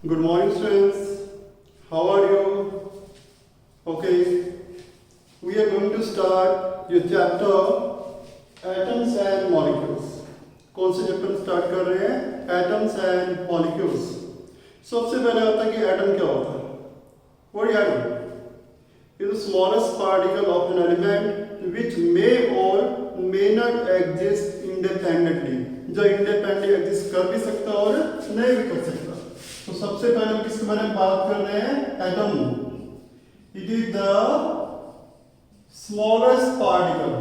Good morning, students. How are you? Okay, we are going to start your chapter Atoms and Molecules. कौन से chapter start कर रहे हैं? Atoms and Molecules. सबसे पहले आता है कि एटम क्या होता है? What is atom? It is the smallest particle of an element which may or may not exist independently. जो independently exist कर भी सकता और नहीं भी कर सकता. तो सबसे पहले हम किसके बारे में बात कर रहे हैं? Atom. It is the smallest particle.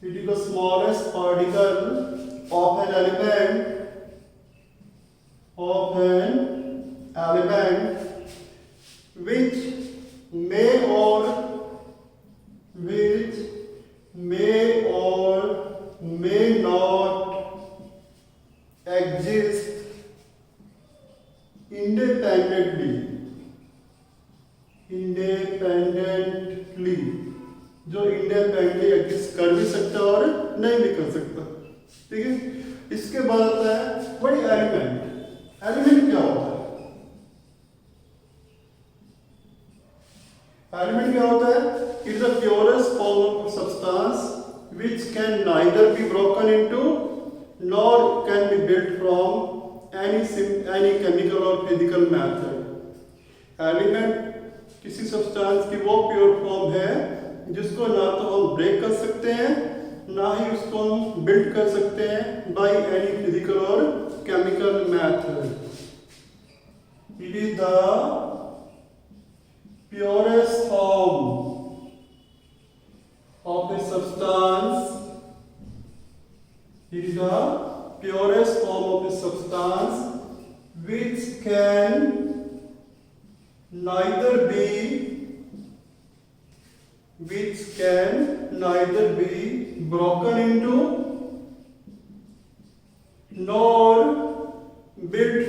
It is the smallest particle of an element which may or may not exist independently. जो इंडिपेंडेंटली एग्जिस्ट कर भी सकता और नहीं भी कर सकता. ठीक है. इसके बाद आता है वही एलिमेंट. एलिमेंट क्या होता है? एलिमेंट क्या होता है? It is the purest form of substance which can neither be broken into nor can be built from any chemical और फिजिकल मेथड. एलिमेंट किसी सब्सटेंस की वो प्योर फॉर्म है जिसको ना तो हम ब्रेक कर सकते हैं ना ही उसको हम बिल्ड कर सकते हैं बाय एनी फिजिकल और chemical method. It is the purest form of a substance. It is the purest form of a substance which can neither be broken into nor built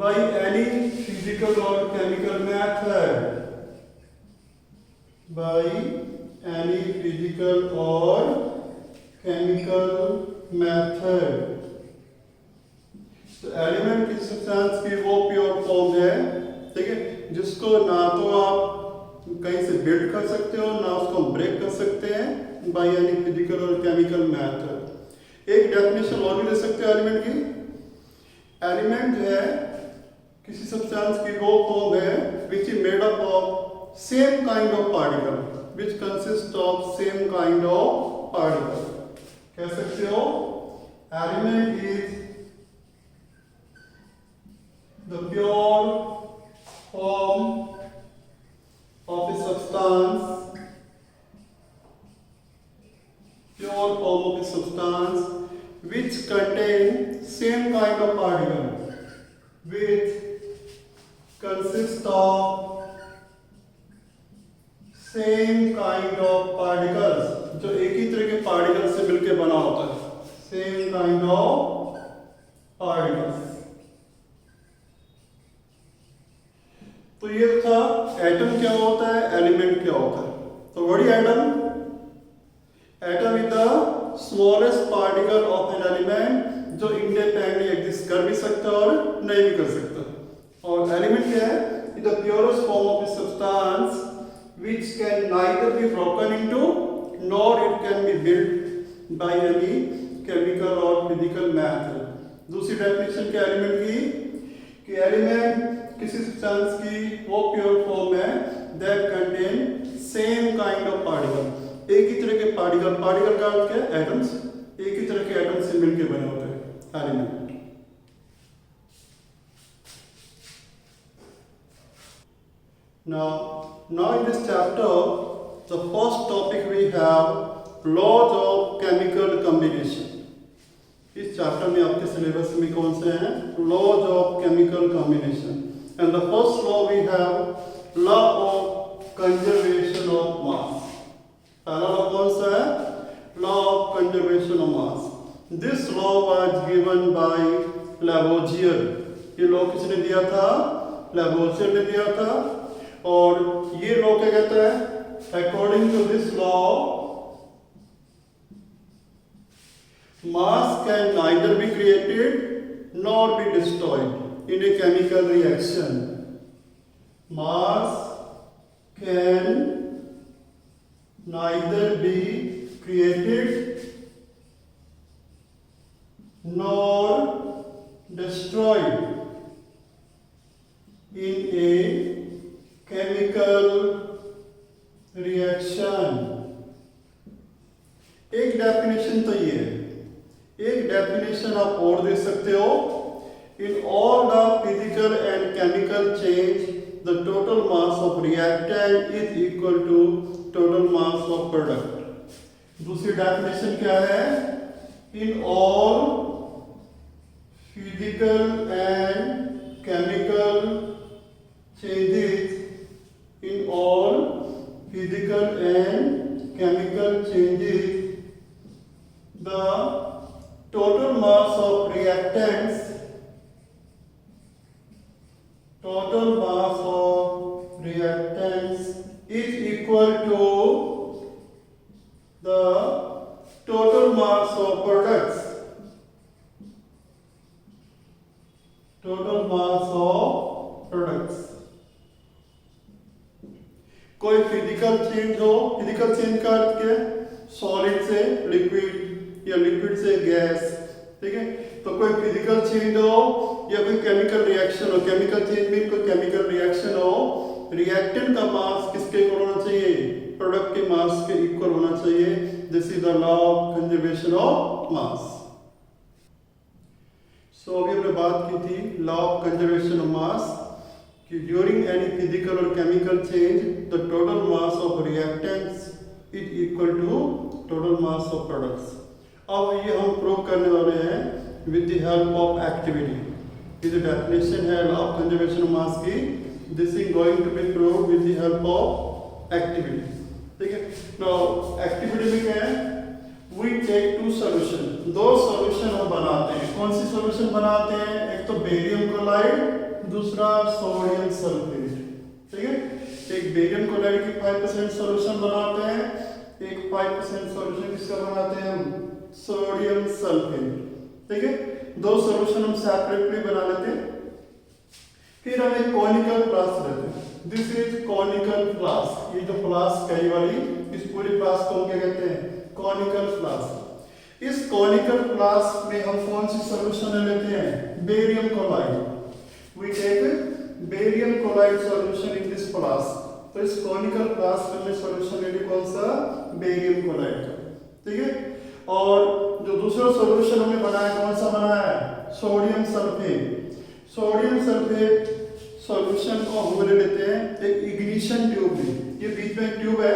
by any physical or chemical method. तो element की substance की वो pure form है, ठीक है, जिसको ना तो आप कहीं से बिल्ड कर सकते हो ना उसको ब्रेक कर सकते हैं बाय एनी फिजिकल और केमिकल मेथड. एक डेफिनेशन और भी दे सकते हैं एलिमेंट की. एलिमेंट जो है किसी सब्सटेंस की वो फॉर्म है which is made up of same kind of particle which consists of same kind of particle. कह सकते हो element is the pure form of a substance which contain same kind of particle which consists of same kind of particles, जो एक ही तरह के particle से मिलकर बना होता है. Same kind of particles. तो ये था एटम क्या होता है, एलिमेंट क्या होता है. तो what is atom? Atom is the smallest particle of an element जो इंडिपेंडेंटली एग्जिस्ट कर भी सकता और नहीं भी कर सकता. और एलिमेंट क्या है? Is the purest form of a substance which can neither be broken into nor it can be built by any chemical or physical method. दूसरी डेफिनेशन क्या एलिमेंट की कि एलिमेंट किसी सब्सटेंस की वो प्योर फॉर्म है that contain same kind of particle. एक ही तरह के पार्टिकल का अर्थ क्या है? एटम्स. एक ही तरह के एटम्स से मिलकर बने होते हैं element. Now in this chapter, the first topic we have laws of chemical combination. इस चैप्टर में आपके सिलेबस में कौन से हैं? Laws of chemical combination. And the first law we have law of conservation of mass. पहला law कौन सा है? Law of conservation of mass. This law was given by Lavoisier. ये law किसने दिया था? Lavoisier ने दिया था. और ये लॉ क्या कहता है? According to this law Mass can neither be created nor be destroyed in a chemical reaction. Mass can neither be created nor destroyed in a chemical reaction. एक डेफिनेशन तो ये है, एक डेफिनेशन आप और दे सकते हो, in all the physical and chemical change the total mass of reactant is equal to total mass of product. दूसरी डेफिनेशन क्या है, in all physical and chemical changes, in all physical and chemical changes the total mass of reactants is equal to the total mass of products. कोई physical change हो, physical change का अर्थ क्या है, solid से liquid या liquid से gas, ठीक है। तो कोई फिजिकल चेंज हो या कोई केमिकल रिएक्शन हो, केमिकल चेंज में कोई केमिकल रिएक्शन हो, रिएक्टेंट का मास किसके इक्वल होना चाहिए, प्रोडक्ट के मास के इक्वल होना चाहिए। This is the law of conservation of mass. So अभी हमने बात की थी law of conservation of mass कि ड्यूरिंग एनी फिजिकल और chemical change the total mass of reactants is equal to total mass of products. अब ये हम प्रूव करने वाले हैं with the help of activity. ये जो डेफिनेशन है law of conservation of mass की, this is going to be prove with the help of activity, ठीक है। नाउ एक्टिविटी में क्या है, वी टेक टू सॉल्यूशन, दो सॉल्यूशन हम बनाते हैं। कौन सी सॉल्यूशन बनाते हैं, एक तो बेरियम क्लोराइड, दूसरा सोडियम सल्फेट, ठीक है। एक बेरियम क्लोराइड की 5% सॉल्यूशन बनाते हैं, एक 5% सॉल्यूशन किसका बनाते हैं हम, सोडियम सल्फेट, ठीक है। दो सॉल्यूशन हम सेपरेटली बना लेते हैं। फिर हम एक कॉनिकल फ्लास्क लेते हैं, दिस इज कॉनिकल फ्लास्क। ये जो फ्लास्क है वाली, इस पूरी फ्लास्क को हम क्या कहते हैं, कॉनिकल फ्लास्क। इस कॉनिकल फ्लास्क में हम कौन सी सॉल्यूशन लेते हैं, barium chloride. We take barium chloride solution in this flask. तो इस conical flask में solution लेंगे कौन सा, barium chloride का, ठीक है। और जो दूसरा solution हमने बनाया कौन सा बनाया है, sodium sulphate. Sodium sulphate solution को हम ले लेते हैं एक इग्निशन ट्यूब में, ये बीच में एक ट्यूब है,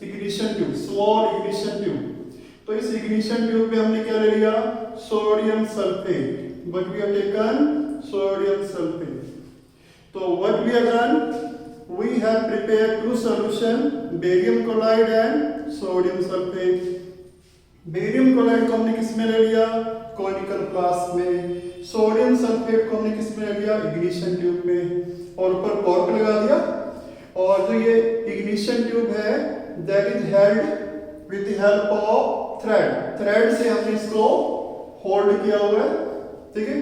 ignition tube, small ignition tube. तो इस इग्निशन ट्यूब में हमने क्या ले लिया, sodium sulphate, but we have taken sodium sulfate. So what we have done, we have prepared two solution, barium chloride and sodium sulfate. Barium chloride को हमने किस में ले लिया, कॉनिकल फ्लास्क में। सोडियम सल्फेट को हमने किस में ले लिया, इग्निशन ट्यूब में, और ऊपर कॉर्क लगा दिया। और जो ये इग्निशन ट्यूब है that is held with the help of thread से हमने इसको होल्ड किया हुआ है, ठीक है,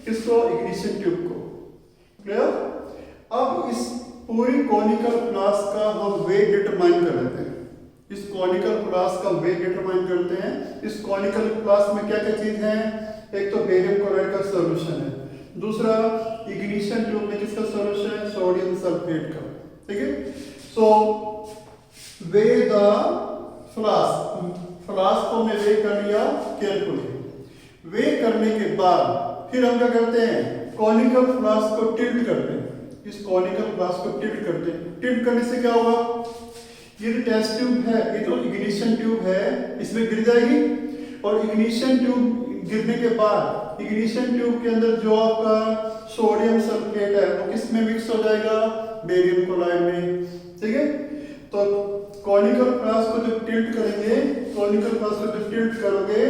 इसको इग्निशन ट्यूब को, क्लियर। अब इस पूरी कॉनिकल फ्लास्क का हम वेट डिटरमाइन कर लेते हैं। इस कॉनिकल फ्लास्क का वेट डिटरमाइन करते हैं। इस कॉनिकल फ्लास्क में क्या क्या चीज है, एक तो बेरियम क्लोराइड का सॉल्यूशन है, दूसरा इग्निशन ट्यूब में किसका सॉल्यूशन है, सोडियम सल्फेट का, ठीक है। सो वे द फ्लास्क को हमने वे कर लिया केयरफुली। वे करने के बाद फिर हम क्या करते हैं, कॉनिकल फ्लास्क को टिल्ट करते हैं। इस कॉनिकल फ्लास्क को टिल्ट करते हैं। टिल्ट करने से क्या होगा, ये जो टेस्ट ट्यूब है, ये तो इग्निशन ट्यूब है, इसमें गिर जाएगी। और इग्निशन ट्यूब गिरने के बाद इग्निशन ट्यूब के अंदर जो आपका सोडियम सल्फेट है वो किस में मिक्स हो जाएगा, बेरियम क्लोराइड में, ठीक है। तो कॉनिकल फ्लास्क को जब टिल्ट करेंगे, कॉनिकल फ्लास्क को जब टिल्ट करोगे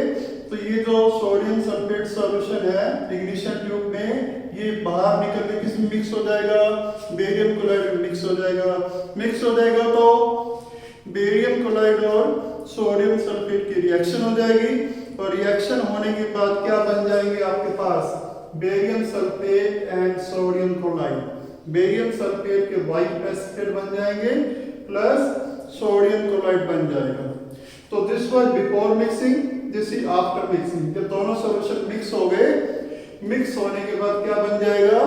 तो ये जो सोडियम सल्फेट सॉल्यूशन है इग्निशन ट्यूब में, ये बाहर निकल के किस में मिक्स हो जाएगा, बेरियम क्लोराइड में मिक्स हो जाएगा। मिक्स हो जाएगा तो बेरियम क्लोराइड और सोडियम सल्फेट की रिएक्शन हो जाएगी, और रिएक्शन होने के बाद क्या बन जाएंगे आपके पास, barium sulphate and sodium chloride. Barium sulphate के वाइट प्रेसिपिटेट बन जाएंगे प्लस सोडियम क्लोराइड बन जाएगा। तो this was before mixing, this is after mixing. जब दोनों सॉल्यूशन मिक्स हो गए, मिक्स होने के बाद क्या बन जाएगा,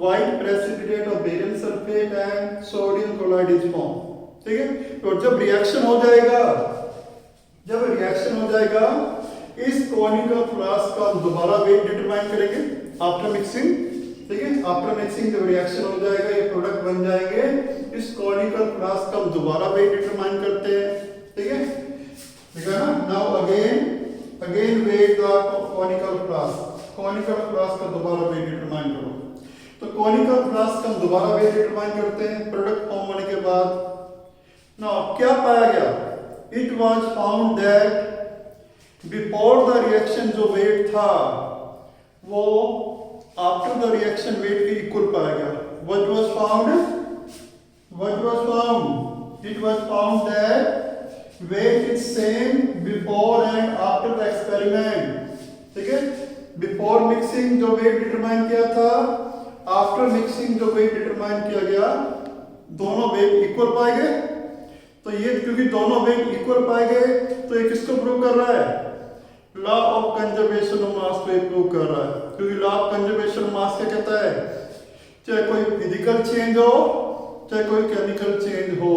white precipitate of barium sulphate and sodium chloride is form. ठीक है, तो जब रिएक्शन हो जाएगा, इस कॉनिकल फ्लास्क का हम दोबारा वेट डिटरमाइन करेंगे आफ्टर मिक्सिंग। ठीक है, आफ्टर मिक्सिंग जब रिएक्शन हो जाएगा, ये प्रोडक्ट बन जाएंगे, इस कॉनिकल फ्लास्क का हम दोबारा वेट डिटरमाइन करते हैं। ठीक है, ठीक है ना। Now again weight the conical flask, conical flask का दोबारा वेट डिटरमाइन करो। तो कॉनिकल फ्लास्क का हम दोबारा वेट डिटरमाइन करते हैं प्रोडक्ट फॉर्म होने के बाद। नाउ क्या पाया गया, it was found that before the reaction जो वेट था वो आफ्टर द रिएक्शन वेट के इक्वल पाया गया। What was found? It was found that weight is same before and after the experiment। ठीक है, बिफोर मिक्सिंग जो वेट डिटरमाइन किया था, आफ्टर मिक्सिंग जो वेट डिटरमाइन किया गया, दोनों वेट इक्वल पाए गए। तो ये क्योंकि दोनों वेट इक्वल पाए गए, तो ये किसको प्रूव कर रहा है, लॉ ऑफ कंजर्वेशन ऑफ मास को प्रूव कर रहा है। क्योंकि लॉ ऑफ कंजर्वेशन ऑफ मास क्या कहता है, चाहे कोई फिजिकल चेंज हो चाहे कोई केमिकल चेंज हो,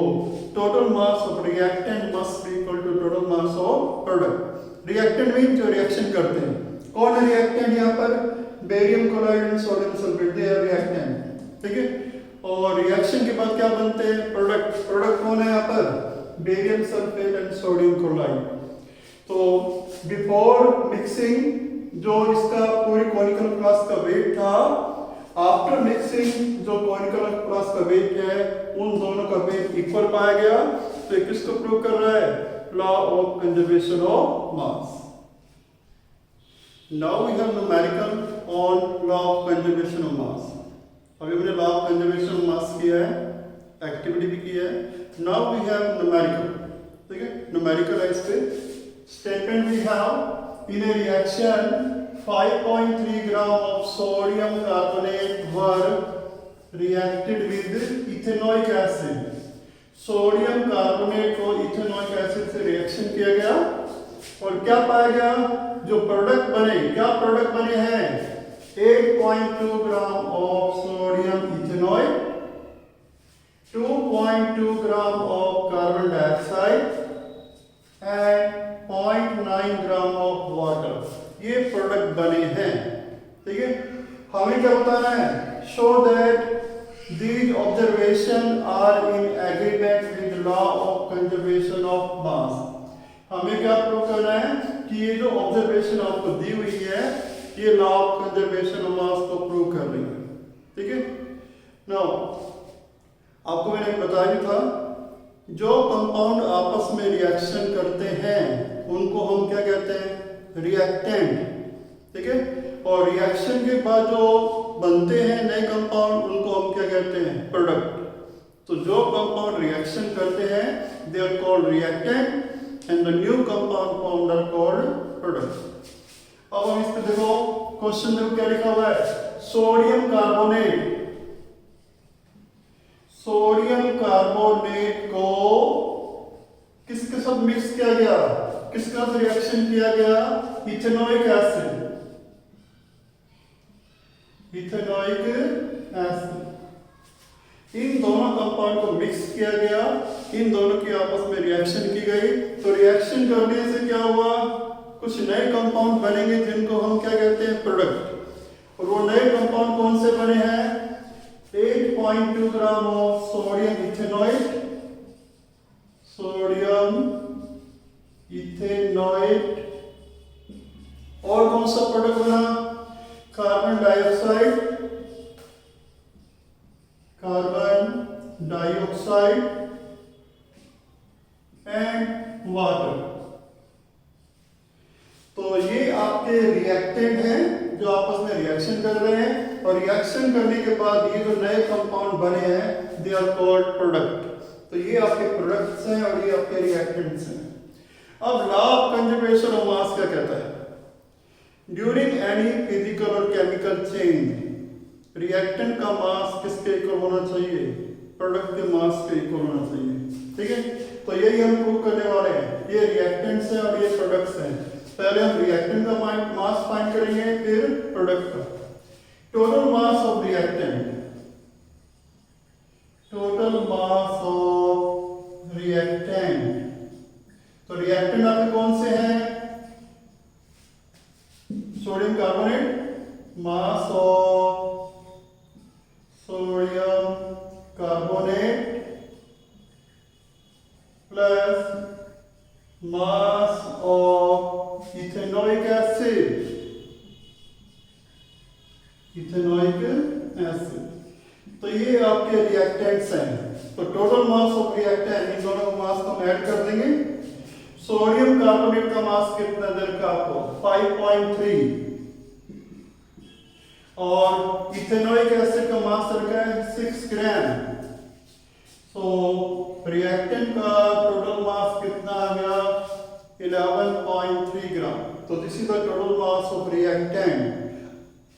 total mass of reactant must be equal to total mass of product. Reactant mean जो रिएक्शन करते हैं, कौन है रिएक्टेंट यहाँ पर, barium chloride and sodium sulphate, they are reactant. ठीक है, और रिएक्शन के बाद क्या बनते हैं, प्रोडक्ट। प्रोडक्ट कौन है यहाँ पर, barium sulphate and sodium chloride. तो बिफोर मिक्सिंग जो इसका पूरी कॉनिकल फ्लास्क का वेट था, आफ्टर मिक्सिंग जो कॉनिकल फ्लास्क का वेट है, उन दोनों का वेट इक्वल पाया गया। तो ये किसको प्रूव कर रहा है, law of conservation of mass. Now we have numerical on law of conservation of mass. अभी हमने law of conservation of mass किया है, एक्टिविटी भी किया है। Now we have numerical. ठीक है, न्यूमेरिकल है इस पे। Statement we have, in a reaction 5.3 gram of sodium carbonate were reacted with ethanoic acid। Sodium carbonate को इथेनोइक एसिड से रिएक्शन किया गया और क्या पाया गया, जो प्रोडक्ट बने, क्या प्रोडक्ट बने हैं, 8.2 gram of sodium ethanoic, 2.2 gram of carbon dioxide and 0.9 gram of water. ये प्रोडक्ट बने हैं। ठीक है, हमें क्या बताना है, show that these observation are in agreement with law of conservation of mass. हमें क्या प्रूव करना है कि ये जो ऑब्जर्वेशन आपको दी हुई है, ये लॉ ऑफ कंजर्वेशन ऑफ मास को प्रूव कर रही है। ठीक है, नाउ आपको मैंने बताया था, जो कंपाउंड आपस में रिएक्शन करते हैं उनको हम क्या कहते हैं, रिएक्टेंट। ठीक है, और रिएक्शन के बाद जो बनते हैं नए कंपाउंड, उनको हम क्या कहते हैं, प्रोडक्ट। तो जो कंपाउंड रिएक्शन करते हैं they are called reactant and the new compound formed are called product. अब हम इस पे देखो, क्वेश्चन देखो क्या लिखा हुआ है, सोडियम कार्बोनेट, सोडियम कार्बोनेट को किसके साथ मिक्स किया गया, किसके साथ रिएक्शन किया गया, इथेनोइक एसिड, इथेनोइक एसिड। इन दोनों कंपाउंड को मिक्स किया गया, इन दोनों की आपस में रिएक्शन की गई। तो रिएक्शन करने से क्या हुआ, कुछ नए कंपाउंड बनेंगे जिनको हम क्या कहते हैं, प्रोडक्ट। और वो नए कंपाउंड कौन से बने हैं, 8.2 gram of sodium ethanoic, sodium ethanoic, और कौन सा प्रोडक्ट बना, carbon dioxide, carbon dioxide and water. तो ये आपके रिएक्टेंट हैं जो आपस में रिएक्शन कर रहे हैं, और रिएक्शन करने के बाद ये जो नए कंपाउंड बने हैं दे आर कॉल्ड प्रोडक्ट। तो ये आपके प्रोडक्ट्स हैं और ये आपके रिएक्टेंट्स हैं। अब लॉ ऑफ कंजर्वेशन ऑफ मास क्या कहता है? ड्यूरिंग एनी फिजिकल और केमिकल चेंज रिएक्टेंट का मास किसके इक्वल होना चाहिए? प्रोडक्ट के मास के इक्वल होना चाहिए। ठीक है, तो यही हम प्रूव करने वाले हैं। ये रिएक्टेंट्स हैं और ये प्रोडक्ट्स हैं। पहले हम रिएक्टेंट का मास फाइंड करेंगे, फिर प्रोडक्ट का। Total mass of reactant, total mass of reactant, तो रिएक्टेंट आपके कौन से हैं? Sodium carbonate, mass of sodium carbonate plus mass of ethanoic acid, ethanoic acid. तो ये आपके रिएक्टेंट्स हैं। तो टोटल मास ऑफ रिएक्टेंट, इन दोनों का मास हम ऐड कर देंगे। सोडियम कार्बोनेट का मास कितना दरकार आपको? 5.3 और इथेनोइक एसिड का मास दरकार है 6 ग्राम। तो रिएक्टेंट का टोटल मास कितना आ गया? 11.3 ग्राम। तो this is the total mass of reactant.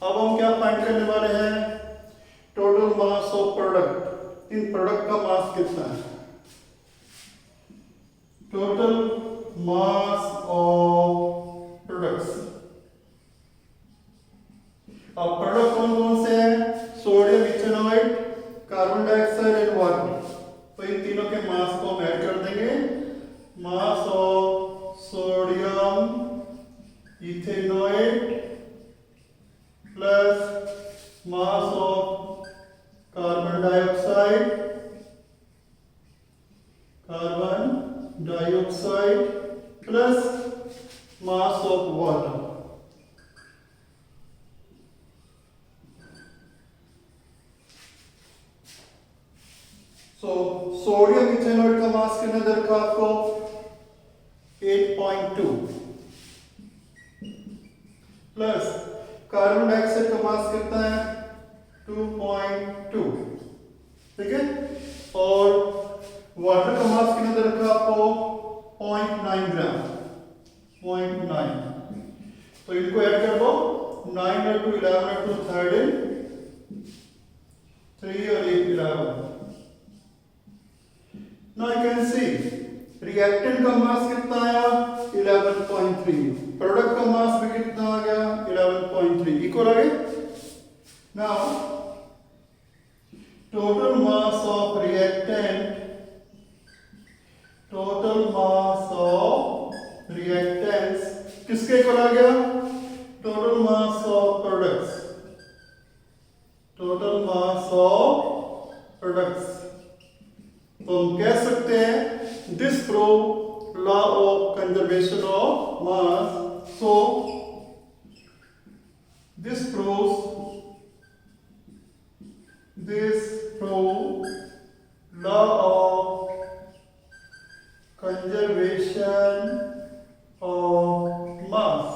अब हम क्या फाइंड करने वाले हैं? Total mass of product. In product का मास कितना है? Total mass of products. अब प्रोडक्ट कौन कौन से हैं? Sodium, ethanoid, carbon dioxide and water. तो इन तीनों के मास को हम ऐड कर देंगे। Mass of sodium ethanoid plus mass of carbon dioxide, plus mass of water. So sodium ethanoid का मास कितना दरकार आपको? 8.2 प्लस कार्बन डाइऑक्साइड का मास कितना है? 2.2। ठीक है, और वाटर का मास कितना दरकार आपको? 0.9 ग्राम, 0.9। तो इनको ऐड कर दो। 9 और 2 11 और 2 13, 3 और 8 11। Now you can see reactant का मास कितना आया? 11.3। प्रोडक्ट का मास भी कितना आ गया? 11.3। इक्वल आ गए। Now total mass of reactant, total mass of reactants किसके इक्वल आ गया? total mass of products, total mass of products। तो हम कह सकते हैं this prove law of conservation of mass. So this prove law of conservation of मास।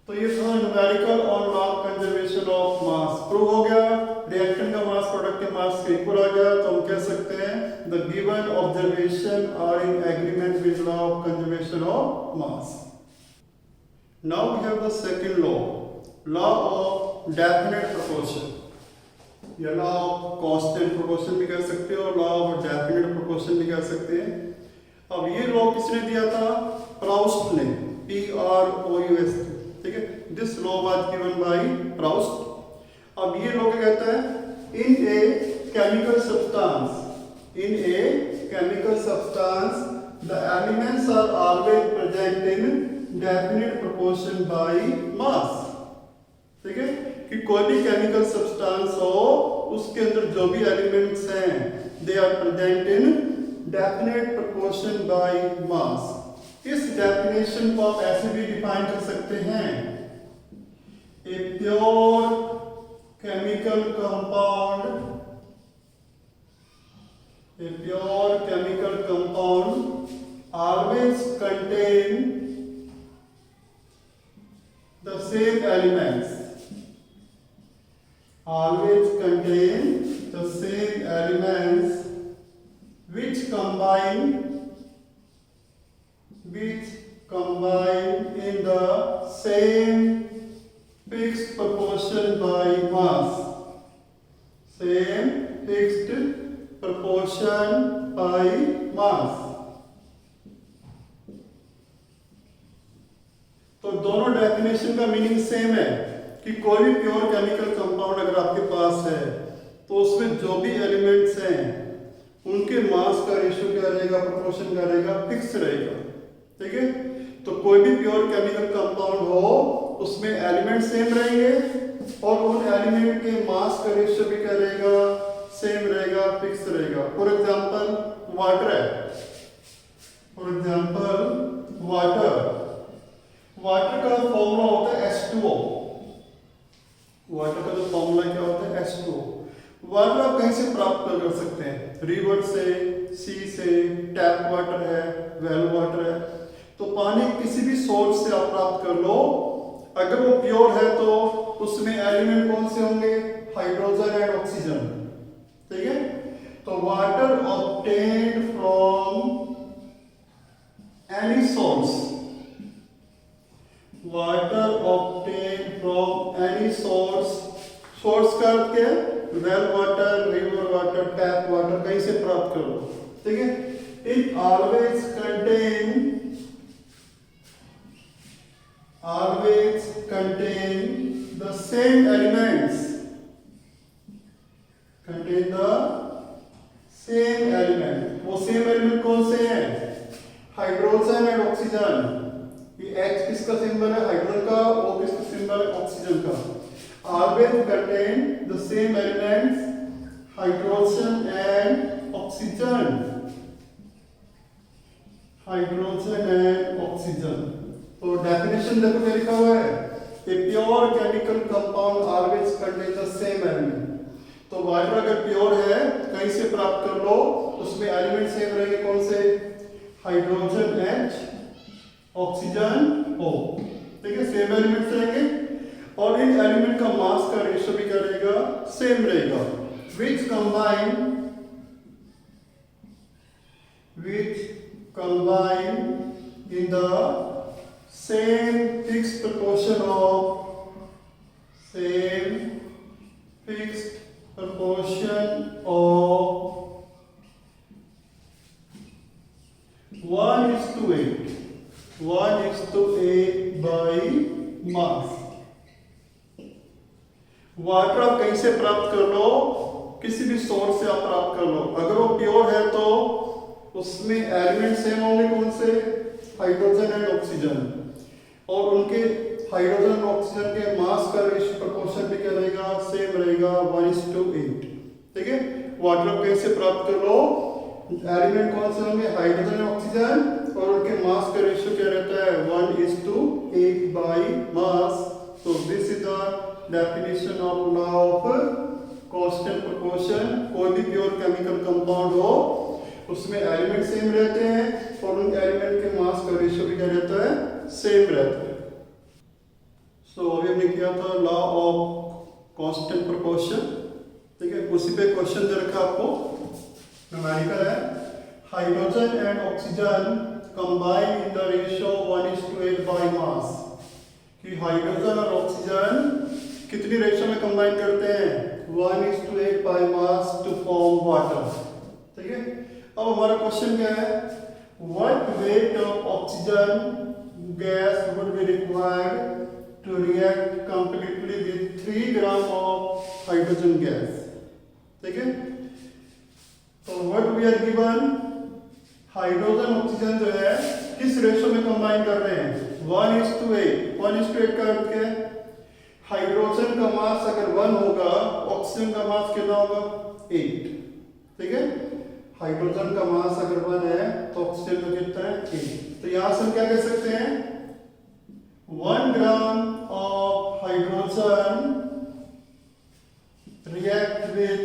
तो ये था numerical on law of conservation of mass. Prove हो गया। रिएक्टेंट का मास प्रोडक्ट के मास के इक्वल आ गया। तो हम कह सकते हैं the given observation are in agreement with law of conservation of mass. Now we have the second law of definite proportion. या लॉ ऑफ कांस्टेंट प्रोपोर्शन भी कह सकते हो और लॉ ऑफ डेफिनेट प्रोपोर्शन भी कह सकते हैं। अब ये लॉ किसने दिया था? प्राउस्ट ने, PROUST। ठीक है, this law was given by Proust. अब ये लोग कहता है in a chemical substance the elements are always present in definite proportion by mass. ठीक है, कि कोई भी केमिकल सब्सटेंस हो उसके अंदर जो भी एलिमेंट्स हैं they are present in definite proportion by mass. इस डेफिनेशन को आप ऐसे भी डिफाइन कर सकते हैं, a pure chemical compound always contain the same elements, which combine which combine in the same fixed proportion by mass. Same fixed proportion by mass. तो दोनों डेफिनेशन का मीनिंग सेम है कि कोई भी प्योर केमिकल कंपाउंड अगर आपके पास है तो उसमें जो भी एलिमेंट्स हैं उनके मास का रेशियो क्या रहेगा, प्रोपोर्शन क्या रहेगा, फिक्स रहेगा। ठीक है, तो कोई भी प्योर केमिकल कंपाउंड हो उसमें एलिमेंट सेम रहेंगे और उन एलिमेंट के मास का रेशियो भी क्या रहेगा, सेम रहेगा, फिक्स रहेगा। फॉर एग्जांपल वाटर है, फॉर एग्जांपल वाटर का फॉर्मूला होता है H2O। वाटर का जो फॉर्मूला क्या होता है, H2O। वाटर आप कहीं से प्राप्त कर सकते हैं, रिवर से, सी से, टैप वाटर है, वेल वाटर है। तो पानी किसी भी सोर्स से आप प्राप्त कर लो, अगर वो प्योर है तो उसमें एलिमेंट कौन से होंगे, हाइड्रोजन एंड ऑक्सीजन। ठीक है, तो water obtained from any source, water obtained from any source, source का अर्थ क्या है, well water, river water, tap water, कहीं से प्राप्त करो। ठीक है, it always contain the same elements, contain the same element। वो सेम एलिमेंट कौन से हैं, हाइड्रोजन एंड ऑक्सीजन। ये H किसका सिंबल है, हाइड्रोजन का, O किसका सिंबल है, ऑक्सीजन का। Always contain the same elements, hydrogen and oxygen, hydrogen and oxygen। तो डेफिनेशन देखो क्या लिखा हुआ है, a pure chemical compound always contains the same element। तो वाटर अगर प्योर है कहीं से प्राप्त कर लो, उसमें एलिमेंट सेम रहेंगे, कौन से, हाइड्रोजन H, ऑक्सीजन O। ठीक है, सेम एलिमेंट्स रहेंगे और इन एलिमेंट का मास का रेशियो भी क्या रहेगा, सेम रहेगा। which combine in the same fixed proportion of 1:8 by mass। Water आप कहीं से प्राप्त कर लो, किसी भी सोर्स से आप प्राप्त कर लो, अगर वो प्योर है तो उसमें एलिमेंट सेम होंगे, कौन से, हाइड्रोजन एंड ऑक्सीजन, और उनके हाइड्रोजन और ऑक्सीजन के मास का रेशियो प्रोपोर्शन भी क्या रहेगा, सेम रहेगा, 1:8। ठीक है, वाटर आप कहीं से प्राप्त कर लो, एलिमेंट कौन से होंगे, हाइड्रोजन और ऑक्सीजन, और उनके मास का रेशियो क्या रहता है, 1:8 by mass। so this is the definition of law of constant proportion। कोई भी प्योर केमिकल कंपाउंड हो उसमें एलिमेंट सेम रहते हैं और उन एलिमेंट के मास का रेशियो भी क्या रहता है, सेम रहता है। सो अभी हमने किया था लॉ ऑफ कांस्टेंट प्रोपोर्शन। ठीक है, उसी पे क्वेश्चन दे रखा आपको, न्यूमेरिकल है, hydrogen and oxygen combine in the ratio 1:8 by mass। कि हाइड्रोजन और ऑक्सीजन कितनी रेशियो में कंबाइन करते हैं, 1:8 by mass to form water. ठीक है, अब हमारा क्वेश्चन क्या है, what weight of oxygen gas would be required to react completely with 3 gram of hydrogen gas. ठीक है, तो what we are given, hydrogen oxygen जो है किस रेशियो में कंबाइन कर रहे हैं, 1:8। 1:8 का अर्थ क्या है, हाइड्रोजन का मास अगर 1 होगा, ऑक्सीजन का मास कितना होगा, 8। ठीक है, हाइड्रोजन का मास अगर 1 है तो ऑक्सीजन का कितना है, 8। तो यहां से हम क्या कह सकते हैं, 1 gram of hydrogen react with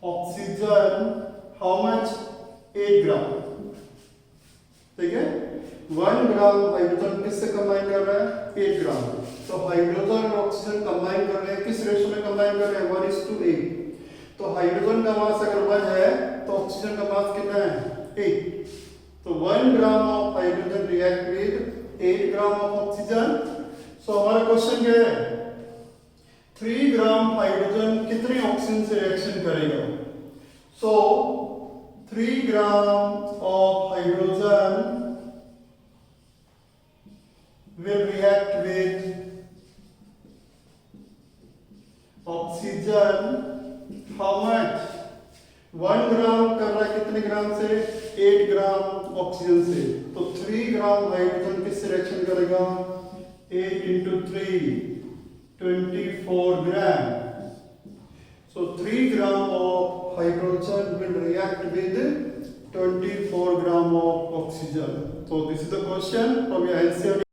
oxygen how much, 8 ग्राम। ठीक है, 1 ग्राम हाइड्रोजन किससे कंबाइन कर रहा है, 8 ग्राम। तो हाइड्रोजन और ऑक्सीजन कंबाइन कर रहे हैं, किस रेशियो में कंबाइन कर रहे हैं, 1:8। तो हाइड्रोजन का मास अगर 1 है तो ऑक्सीजन का मास कितना है, 8। तो 1 gram of hydrogen react with 8 gram of oxygen. So हमारा क्वेश्चन क्या है, 3 ग्राम हाइड्रोजन कितने ऑक्सीजन से रिएक्शन करेगा। So 3 gram of hydrogen will react with oxygen how much, 1 gram कर रहा है कितने ग्राम से, 8 ग्राम ऑक्सीजन से। तो 3 ग्राम हाइड्रोजन किससे रिएक्शन करेगा, 8 into 3 24 gram. So 3 gram of hydrogen will react with 24 gram of oxygen. So this is the question from your LCM.